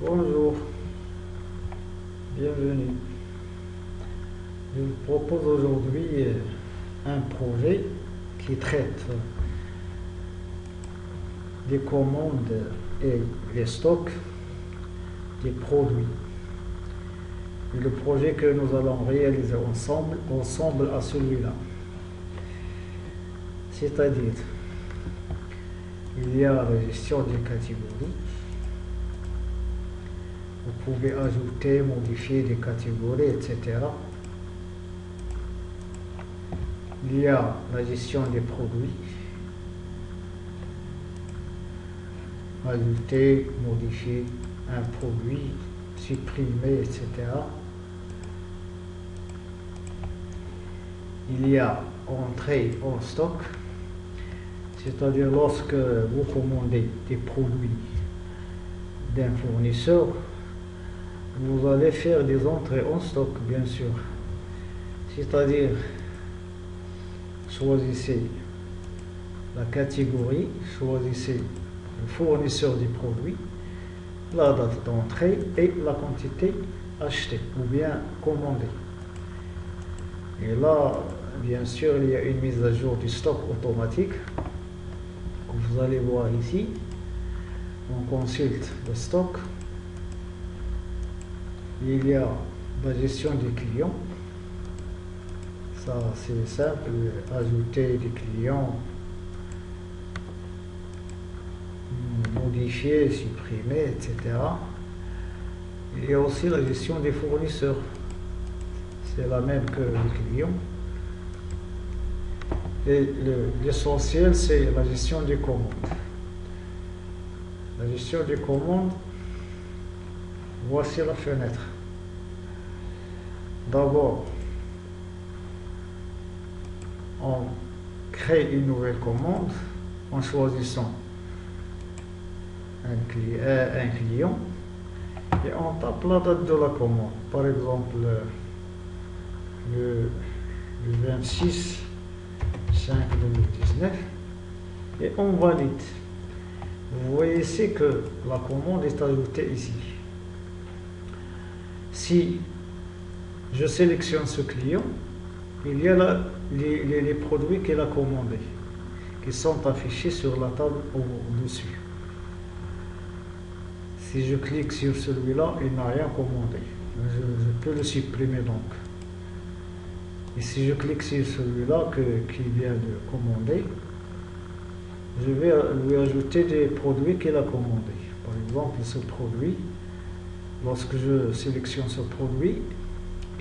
Bonjour, bienvenue. Je vous propose aujourd'hui un projet qui traite des commandes et les stocks des produits. Et le projet que nous allons réaliser ensemble à celui-là. C'est-à-dire, il y a la gestion des catégories. Vous pouvez ajouter, modifier des catégories, etc. Il y a la gestion des produits. Ajouter, modifier un produit, supprimer, etc. Il y a entrée en stock, c'est-à-dire lorsque vous commandez des produits d'un fournisseur, vous allez faire des entrées en stock, bien sûr. C'est-à-dire, choisissez la catégorie, choisissez le fournisseur du produit, la date d'entrée et la quantité achetée ou bien commandée. Et là, bien sûr, il y a une mise à jour du stock automatique que vous allez voir ici. On consulte le stock. Il y a la gestion des clients. Ça, c'est simple. Ajouter des clients, modifier, supprimer, etc. Il y a aussi la gestion des fournisseurs. C'est la même que les clients. Et l'essentiel, c'est la gestion des commandes. La gestion des commandes, voici la fenêtre. D'abord, on crée une nouvelle commande en choisissant un client et on tape la date de la commande. Par exemple, le 26 5 2019 et on valide. Vous voyez ici que la commande est ajoutée ici. Si je sélectionne ce client, il y a là les produits qu'il a commandés qui sont affichés sur la table au-dessus. Si je clique sur celui-là, il n'a rien commandé. Je peux le supprimer donc. Et si je clique sur celui-là qu'il vient de commander, je vais lui ajouter des produits qu'il a commandés. Par exemple, ce produit, lorsque je sélectionne ce produit,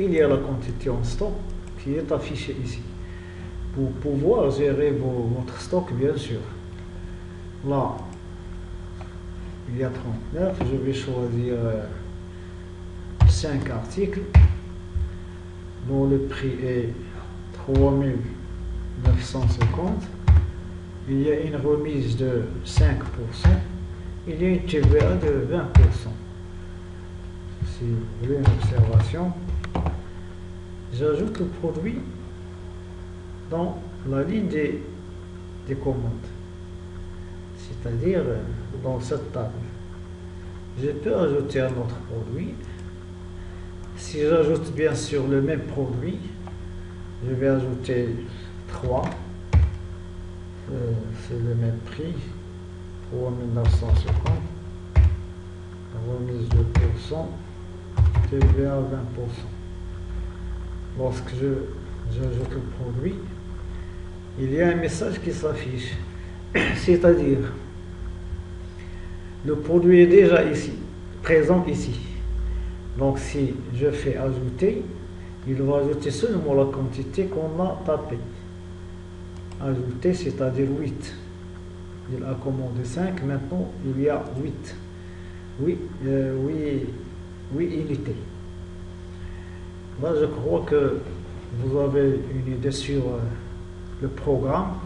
il y a la quantité en stock qui est affichée ici. Pour pouvoir gérer votre stock, bien sûr. Là, il y a 39, je vais choisir 5 articles dont le prix est 3950. Il y a une remise de 5%. Il y a une TVA de 20%. Si vous voulez une observation, j'ajoute le produit dans la ligne des commandes, c'est-à-dire dans cette table. Je peux ajouter un autre produit. Si j'ajoute bien sûr le même produit, je vais ajouter 3. C'est le même prix, 3950, remise de pourcent, TVA 20%. Lorsque j'ajoute le produit, il y a un message qui s'affiche, c'est-à-dire le produit est déjà ici, présent ici. Donc si je fais ajouter, il va ajouter seulement la quantité qu'on a tapée. Ajouter, c'est-à-dire 8. Il a commandé 5, maintenant il y a 8. Oui, 8 unités. Là, je crois que vous avez une idée sur le programme.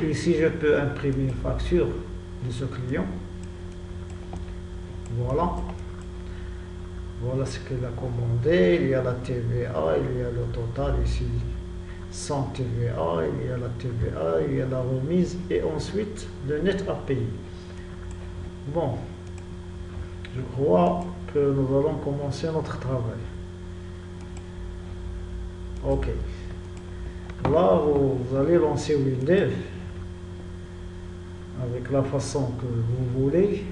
Ici, je peux imprimer une facture de ce client. Voilà. Voilà ce qu'il a commandé. Il y a la TVA, il y a le total ici. Sans TVA, il y a la TVA, il y a la remise et ensuite le net à payer. Bon, Je crois que nous allons commencer notre travail. Ok. Là, vous allez lancer Windev avec la façon que vous voulez.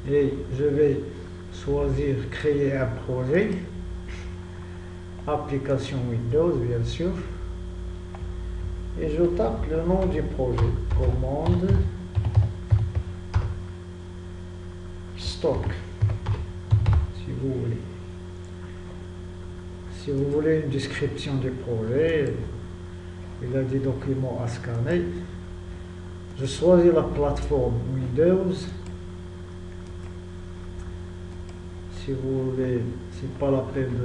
Et je vais choisir créer un projet. Application Windows, bien sûr. Et je tape le nom du projet. Commande stock, si vous voulez. Si vous voulez une description du projet, il a des documents à scanner. Je choisis la plateforme Windows. Si vous voulez, c'est pas la peine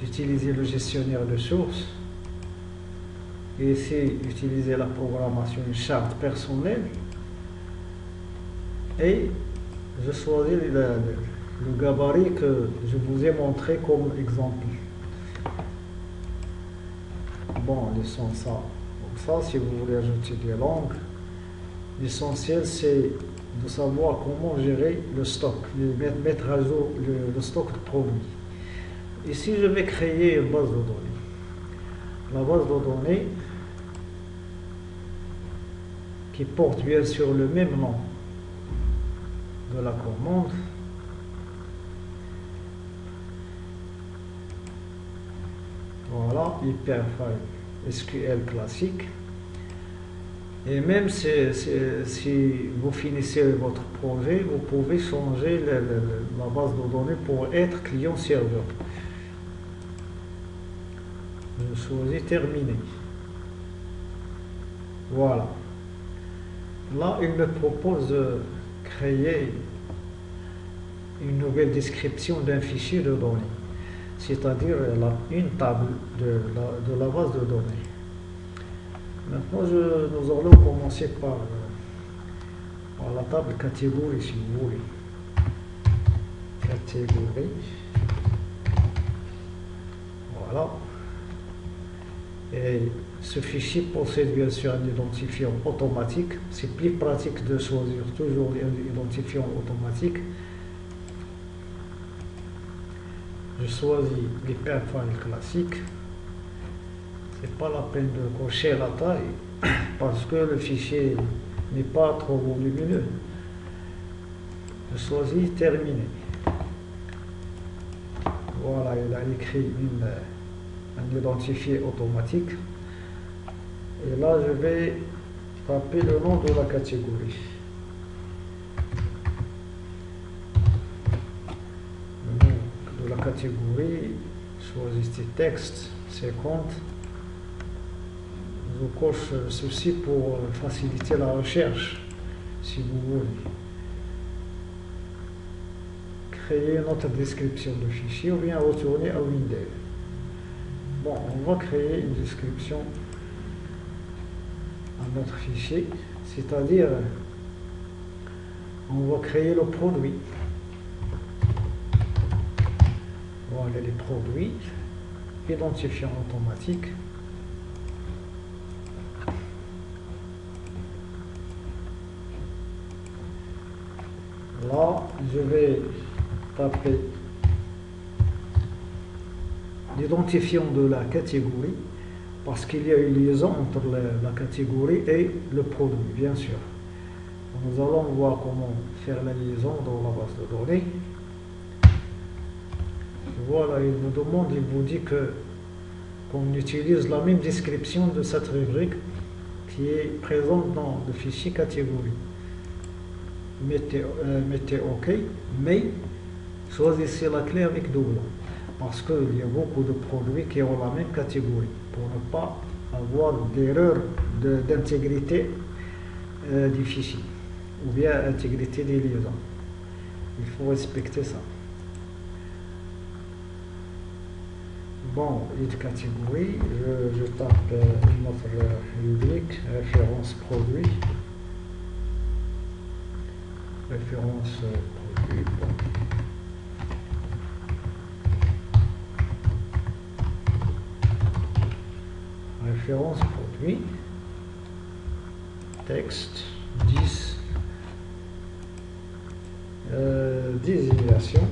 d'utiliser le gestionnaire de sources. Et ici, utiliser la programmation, une charte personnelle. Et je choisis le gabarit que je vous ai montré comme exemple. Bon, laissons ça comme ça. Si vous voulez ajouter des langues, l'essentiel c'est de savoir comment gérer le stock, mettre à jour le stock de produits. Ici, je vais créer une base de données. La base de données qui porte bien sûr le même nom de la commande. Voilà, hyperfile SQL classique. Et même si vous finissez votre projet, vous pouvez changer la base de données pour être client-serveur. Je choisis terminer. Voilà. Là, il me propose de créer une nouvelle description d'un fichier de données, c'est-à-dire une table de la base de données. Maintenant, nous allons commencer par la table catégorie, si vous voulez. Catégorie. Voilà. Et ce fichier possède bien sûr un identifiant automatique. C'est plus pratique de choisir toujours un identifiant automatique. Je choisis l'hyperfile classique. C'est pas la peine de cocher la taille parce que le fichier n'est pas trop volumineux. Je choisis terminer. Voilà, il a écrit un identifié automatique. Et là, je vais taper le nom de la catégorie. Le nom de la catégorie, choisissez texte, 50. Je coche ceci pour faciliter la recherche, si vous voulez. Créer une autre description de fichier ou bien retourner à Windows. Bon, on va créer une description à notre fichier, c'est-à-dire on va créer le produit. Voilà les produits, identifiant automatique. Là, je vais taper l'identifiant de la catégorie parce qu'il y a une liaison entre la catégorie et le produit, bien sûr. Nous allons voir comment faire la liaison dans la base de données. Voilà, il vous demande, il vous dit qu'on utilise la même description de cette rubrique qui est présente dans le fichier catégorie. Mettez OK, mais choisissez la clé avec double parce qu'il y a beaucoup de produits qui ont la même catégorie pour ne pas avoir d'erreur d'intégrité du fichier ou bien intégrité des liaisons. Il faut respecter ça. Bon, une catégorie, je tape notre rubrique, référence produit. Référence produit. Référence produit. Texte 10 Désignation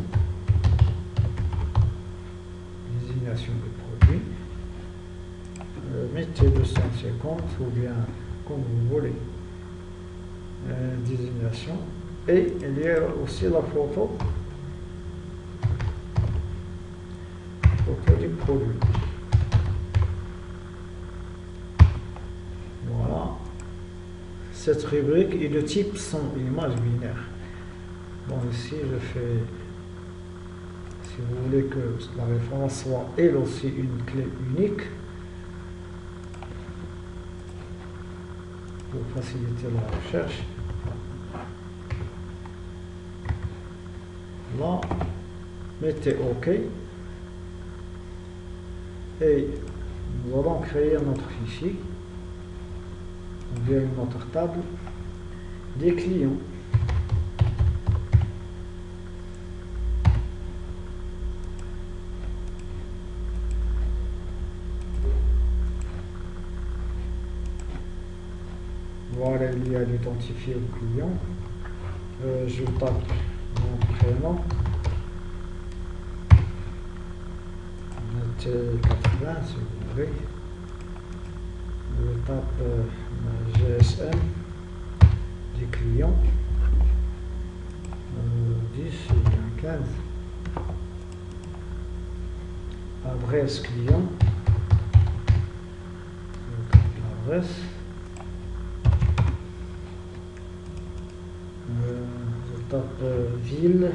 du produit. Mettez 250 ou bien comme vous voulez. Désignation. Et il y a aussi la photo du produit. Voilà. Cette rubrique et le type sont images binaires. Bon, ici je fais, si vous voulez que la référence soit elle aussi une clé unique, pour faciliter la recherche. Là, mettez OK. Et nous allons créer notre fichier, ou bien une autre table, des clients. Voilà, il y a l'identifié au client. Je tape mon prénom. Mettez 80 si vous voulez. Je tape ma GSM du client. 10 ou bien 15. Adresse client. Je tape l'adresse. Je tape ville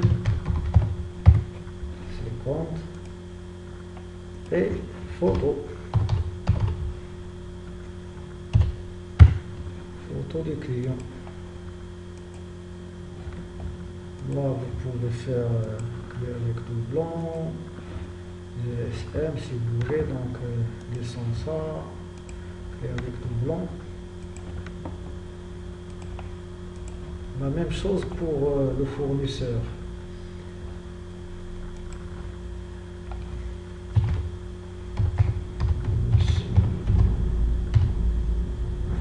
50 et photo du client. Là vous pouvez faire clé avec doublon, GSM si vous voulez, donc descendre ça, clé avec doublon. La même chose pour le fournisseur.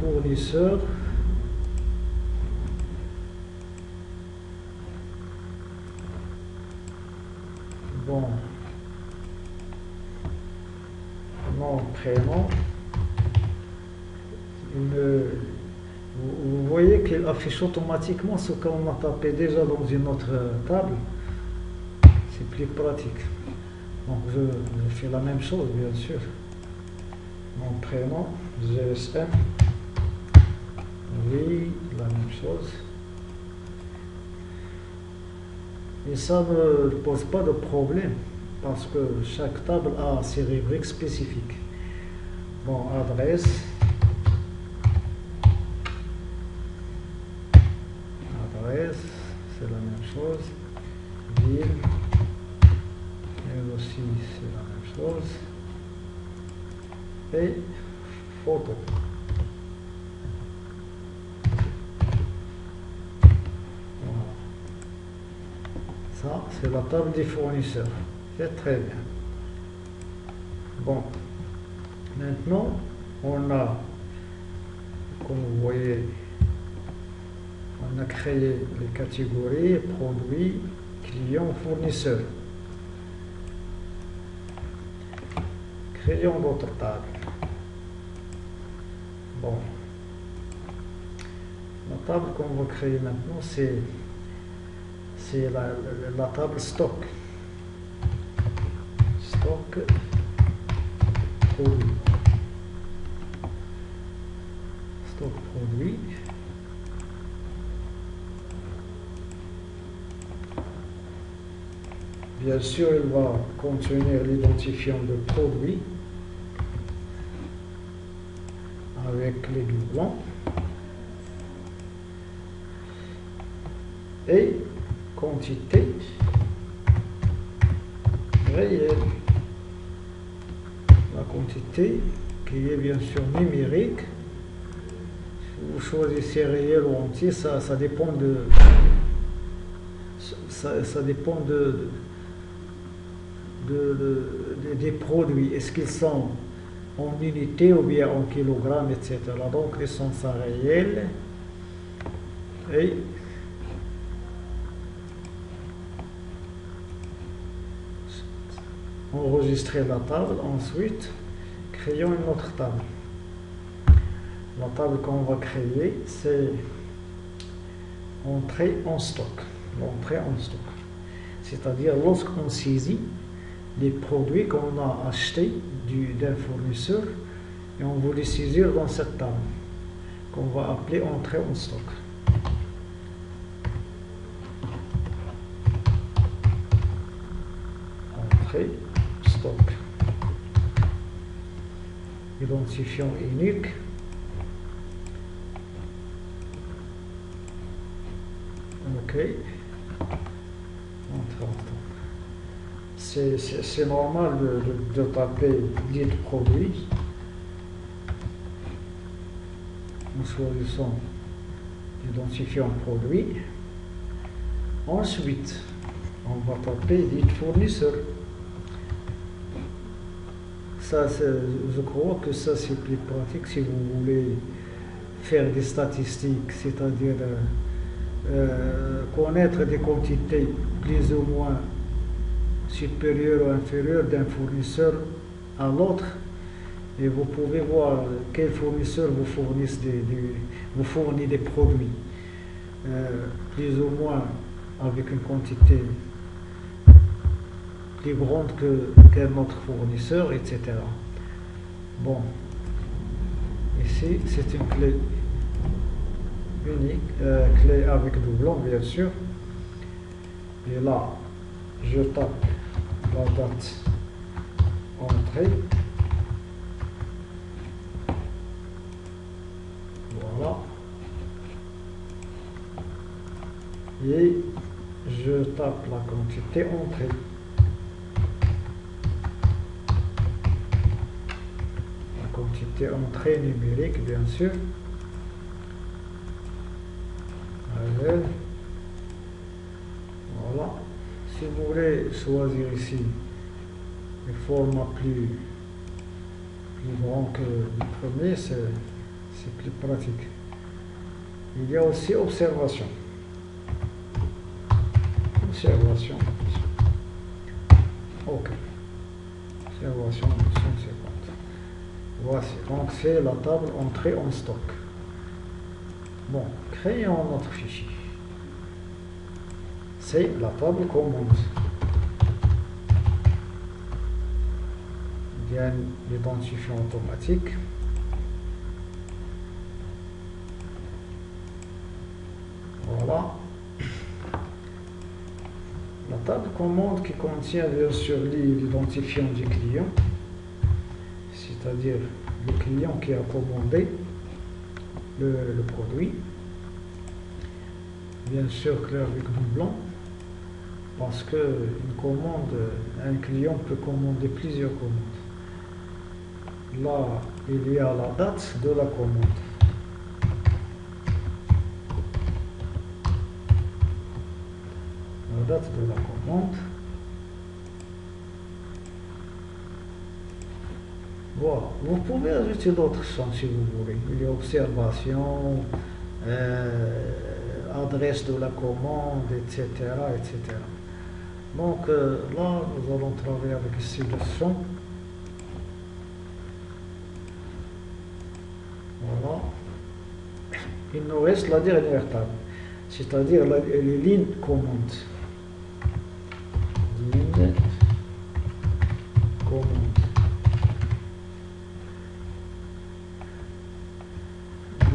Fournisseur. Bon. Nom, prénom. Vous voyez qu'il affiche automatiquement ce qu'on a tapé déjà dans une autre table. C'est plus pratique. Donc je fais la même chose, bien sûr. Mon prénom, GSM. Oui, la même chose. Et ça ne pose pas de problème parce que chaque table a ses rubriques spécifiques. Bon, adresse. C'est la même chose. Ville. Et aussi c'est la même chose. Et photo. Voilà. Ça, c'est la table des fournisseurs. C'est très bien. Bon. Maintenant, on a, comme vous voyez, on a créé les catégories, produits, clients, fournisseurs. Créons d'autres tables. Bon. La table qu'on va créer maintenant, c'est la table stock. Stock, produit. Stock, produit. Bien sûr, il va contenir l'identifiant de produit avec les doublons et quantité réelle. La quantité qui est bien sûr numérique. Si vous choisissez réel ou entier, ça dépend de ça dépend des produits. Est-ce qu'ils sont en unités ou bien en kilogrammes, etc. Donc ils sont ça réel et enregistrer la table, ensuite créons une autre table. La table qu'on va créer, c'est entrée en stock. L'entrée en stock. C'est-à-dire lorsqu'on saisit les produits qu'on a achetés d'un fournisseur et on veut les saisir dans cette table qu'on va appeler entrée en stock. Entrée stock. Identifiant unique. Ok. C'est normal de taper guide produit en choisissant l'identifiant produit. Ensuite, on va taper guide fournisseur. Ça, je crois que ça c'est plus pratique si vous voulez faire des statistiques, c'est-à-dire connaître des quantités plus ou moins supérieures ou inférieures d'un fournisseur à l'autre, et vous pouvez voir quel fournisseur vous fournit des produits plus ou moins avec une quantité plus grande qu'un autre fournisseur, etc. Bon, ici c'est une clé unique, clé avec doublon bien sûr, et là je tape la date entrée, voilà, et je tape la quantité entrée. La quantité entrée numérique bien sûr. Voilà. Si vous voulez choisir ici le format plus grand que le premier, c'est plus pratique. Il y a aussi observation. Observation. Ok. Observation 150. Voici. Donc c'est la table entrée en stock. Bon, créons notre fichier. C'est la table commande. Il y a l'identifiant automatique. Voilà. La table commande qui contient bien sûr l'identifiant du client, c'est-à-dire le client qui a commandé le produit. Bien sûr clair avec doublon, parce que une commande, un client peut commander plusieurs commandes. Là, il y a la date de la commande. La date de la commande. Voilà. Vous pouvez ajouter d'autres champs si vous voulez. Il y a observation, adresse de la commande, etc. etc. Donc là, nous allons travailler avec ici le champ. Voilà. Il nous reste la dernière table, c'est-à-dire les lignes commande. Ligne commande.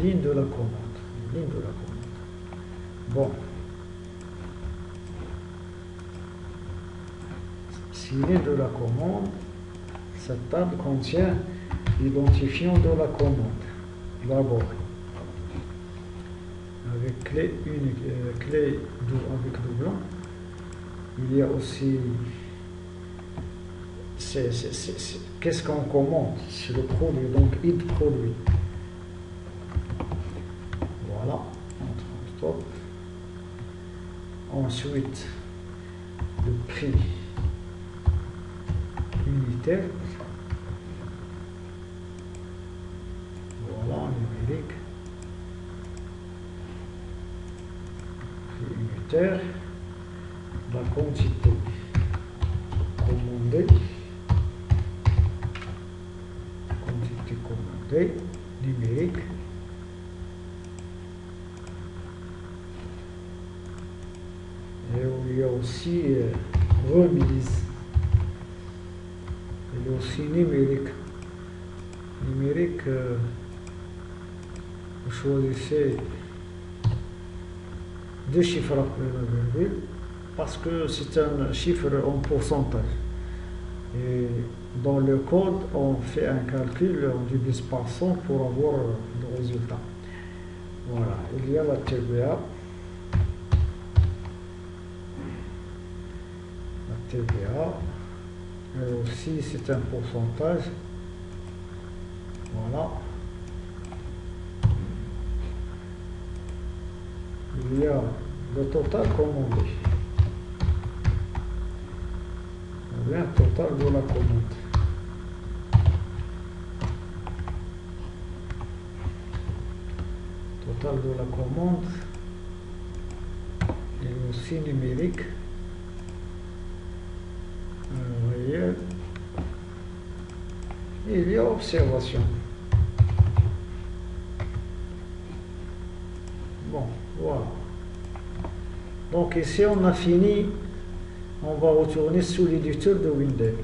Ligne de la commande. Ligne de la commande. Bon. Si ligne de la commande, cette table contient l'identifiant de la commande. D'abord, avec clé unique, clé avec doublon. Il y a aussi qu'est-ce qu'on commande, c'est le produit, donc id produit. Voilà, stop. Ensuite, le prix unitaire. Voilà, numérique. Prix unitaire. La quantité commandée. partie commandée, numérique. Et il y a aussi remise. Il y a aussi numérique. Numérique, vous choisissez deux chiffres après la virgule parce que c'est un chiffre en pourcentage. Et dans le code, on fait un calcul, on divise par 100 pour avoir le résultat. Voilà, il y a la TVA. La TVA, et aussi c'est un pourcentage. Voilà. Il y a le total commandé. Ou bien total de la commande. Total de la commande. Et aussi numérique. Réel. Et il y a observation. Bon, voilà. Donc ici on a fini, on va retourner sous l'éditeur de Windows.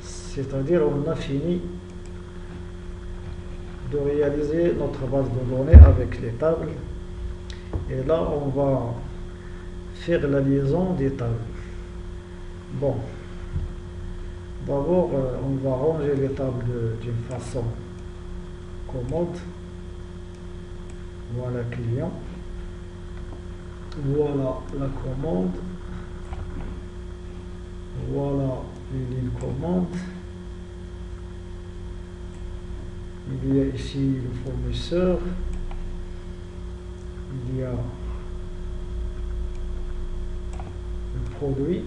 C'est-à-dire on a fini de réaliser notre base de données avec les tables. Et là on va faire la liaison des tables. Bon, d'abord on va ranger les tables d'une façon commode. Voilà client, voilà la commande, voilà les lignes commandes, il y a ici le fournisseur, il y a le produit,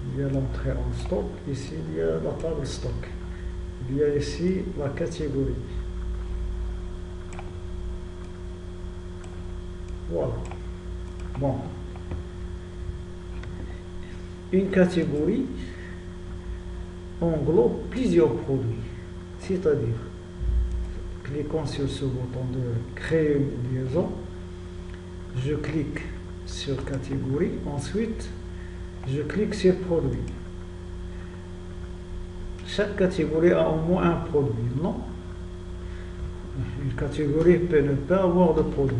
il y a l'entrée en stock, ici il y a la table stock, il y a ici la catégorie. Voilà. Bon. Une catégorie englobe plusieurs produits. C'est-à-dire, cliquant sur ce bouton de créer une liaison, je clique sur catégorie, ensuite je clique sur produit. Chaque catégorie a au moins un produit, non? Une catégorie peut ne pas avoir de produit.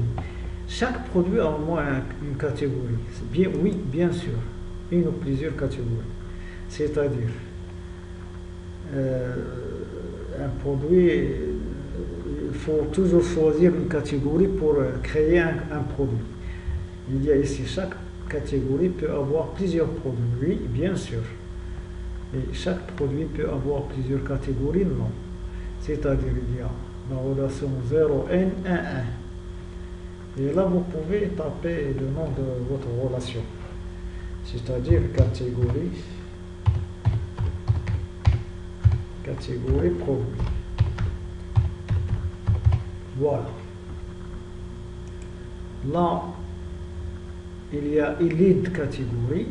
Chaque produit a au moins une catégorie. Bien, oui, bien sûr, une ou plusieurs catégories. C'est-à-dire, un produit, il faut toujours choisir une catégorie pour créer un produit. Il y a ici, chaque catégorie peut avoir plusieurs produits, oui, bien sûr. Et chaque produit peut avoir plusieurs catégories, non. C'est-à-dire, il y a la relation 0N, 1, 1. Et là, vous pouvez taper le nom de votre relation, c'est-à-dire catégorie produit. Voilà. Là, il y a lead catégorie,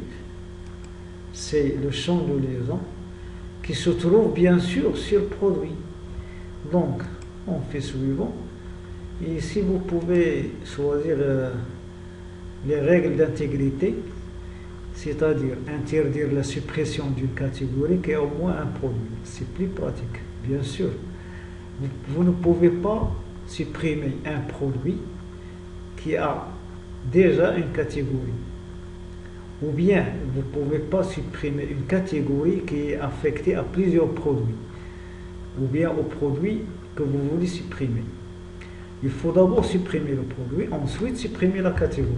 c'est le champ de liaison qui se trouve bien sûr sur produit. Donc, on fait suivant. Et ici, vous pouvez choisir les règles d'intégrité, c'est-à-dire interdire la suppression d'une catégorie qui a au moins un produit. C'est plus pratique, bien sûr. Vous ne pouvez pas supprimer un produit qui a déjà une catégorie. Ou bien, vous ne pouvez pas supprimer une catégorie qui est affectée à plusieurs produits. Ou bien au produit que vous voulez supprimer. Il faut d'abord supprimer le produit, ensuite supprimer la catégorie.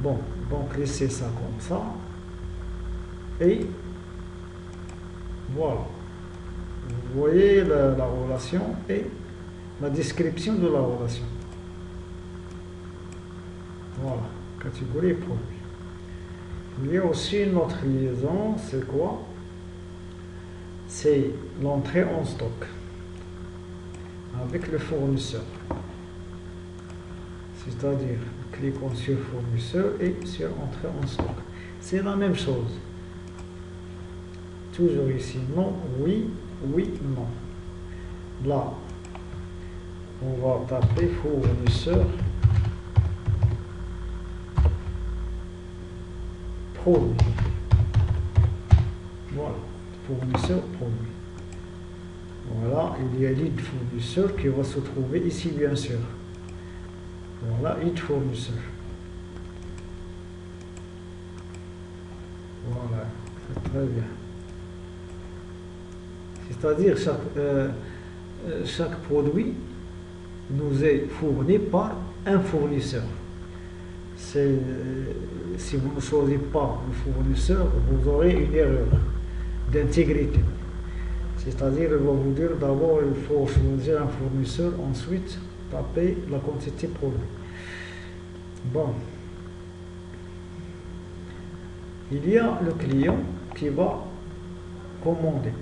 Bon, donc laissez ça comme ça. Et voilà. Vous voyez la relation et la description de la relation. Voilà, catégorie et produit. Il y a aussi une autre liaison, c'est quoi? C'est l'entrée en stock avec le fournisseur. C'est-à-dire, cliquons sur fournisseur et sur entrée en stock. C'est la même chose. Toujours ici, non, oui, oui, non. Là, on va taper fournisseur produit. Voilà, fournisseur produit. Voilà, il y a l'id fournisseur qui va se trouver ici, bien sûr. Voilà, id fournisseur. Voilà, c'est très bien. C'est-à-dire chaque produit nous est fourni par un fournisseur. Si vous ne choisissez pas le fournisseur, vous aurez une erreur d'intégrité. C'est-à-dire, il va vous dire d'abord il faut choisir un fournisseur, ensuite taper la quantité produit. Bon. Il y a le client qui va commander.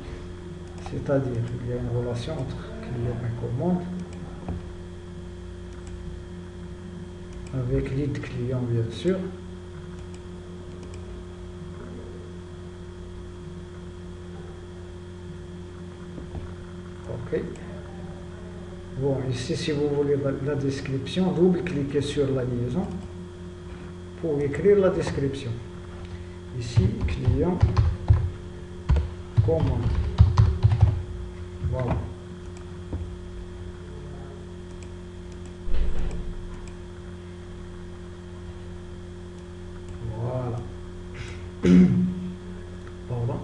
C'est-à-dire, il y a une relation entre client et commande. Avec lead client, bien sûr. Ok. Bon, ici, si vous voulez la description, double-cliquez sur la liaison pour écrire la description. Ici, client, commande. Voilà. Voilà. Pardon.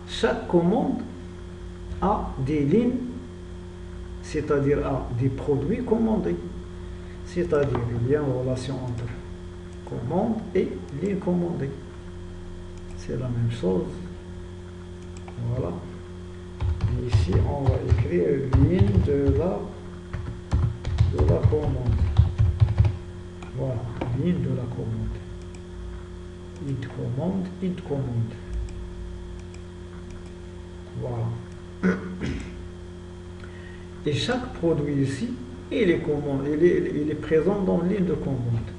Chaque commande a des lignes, c'est-à-dire a des produits commandés. C'est-à-dire il y a une relation entre commande et ligne commandée. C'est la même chose. Voilà. Et ici, on va écrire ligne de la commande. Voilà, ligne de la commande. Id commande. Voilà. Et chaque produit ici, il est présent dans ligne de commande.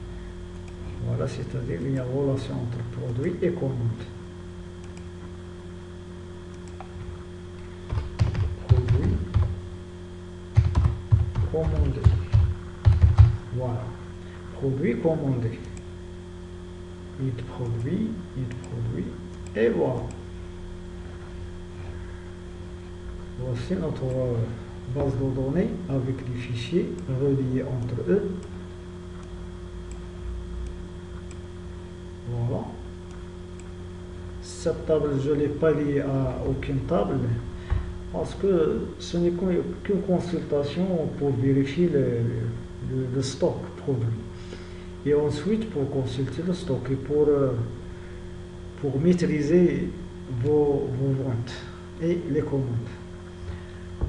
Voilà, c'est-à-dire il y a une relation entre produit et commande. Produit commandé. Voilà. Produit commandé. Id produit, et voilà. Voici notre base de données avec les fichiers reliés entre eux. Voilà. Cette table, je ne l'ai pas liée à aucune table parce que ce n'est qu'une consultation pour vérifier le stock produit. Et ensuite pour consulter le stock et pour maîtriser vos ventes et les commandes.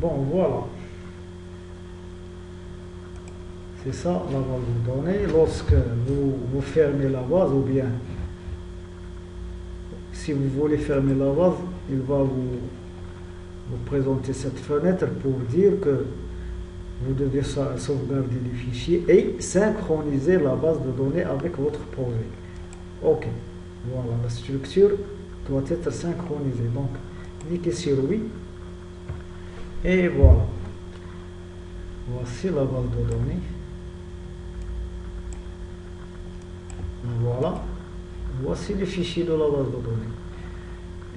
Bon, voilà. C'est ça la base de données. Lorsque vous fermez la base, ou bien si vous voulez fermer la base, il va vous présenter cette fenêtre pour dire que vous devez sauvegarder les fichiers et synchroniser la base de données avec votre projet. Ok, voilà, la structure doit être synchronisée. Donc, cliquez sur oui. Et voilà. Voici la base de données. Voilà. Voici les fichiers de la base de données.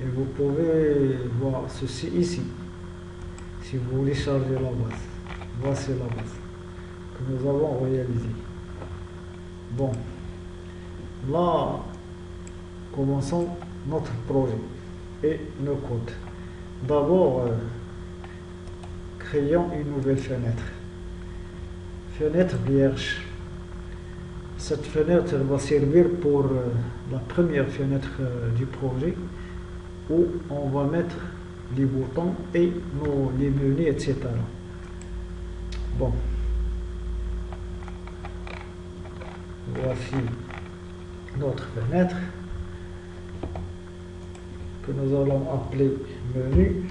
Et vous pouvez voir ceci ici. Si vous voulez charger la base. Voici la base que nous avons réalisée. Bon. Là, commençons notre projet et nos codes. D'abord, créons une nouvelle fenêtre. Fenêtre vierge. Cette fenêtre va servir pour la première fenêtre du projet où on va mettre les boutons et les menus, etc. Bon. Voici notre fenêtre que nous allons appeler menu.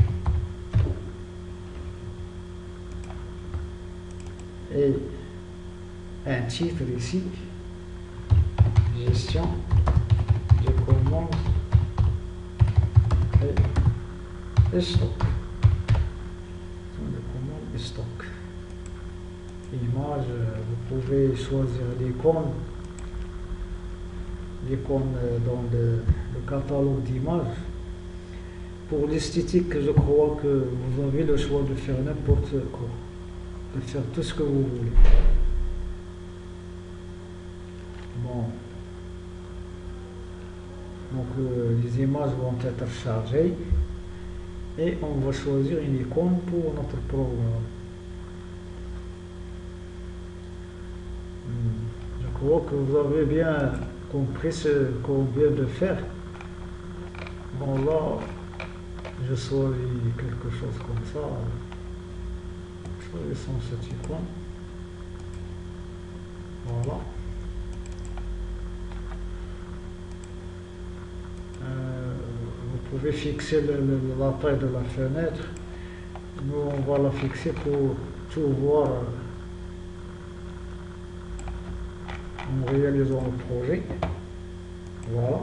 Et un titre ici, gestion des commandes et et stock. De commande et stock. Image, vous pouvez choisir l'icône dans le catalogue d'images. Pour l'esthétique, je crois que vous avez le choix de faire n'importe quoi, de faire tout ce que vous voulez. Bon. Donc les images vont être chargées et on va choisir une icône pour notre programme. Je crois que vous avez bien compris ce qu'on vient de faire. Bon là, je choisis quelque chose comme ça. Choisissons cette icône. Voilà. Vous pouvez fixer la taille de la fenêtre. Nous, on va la fixer pour tout voir en réalisant le projet. Voilà.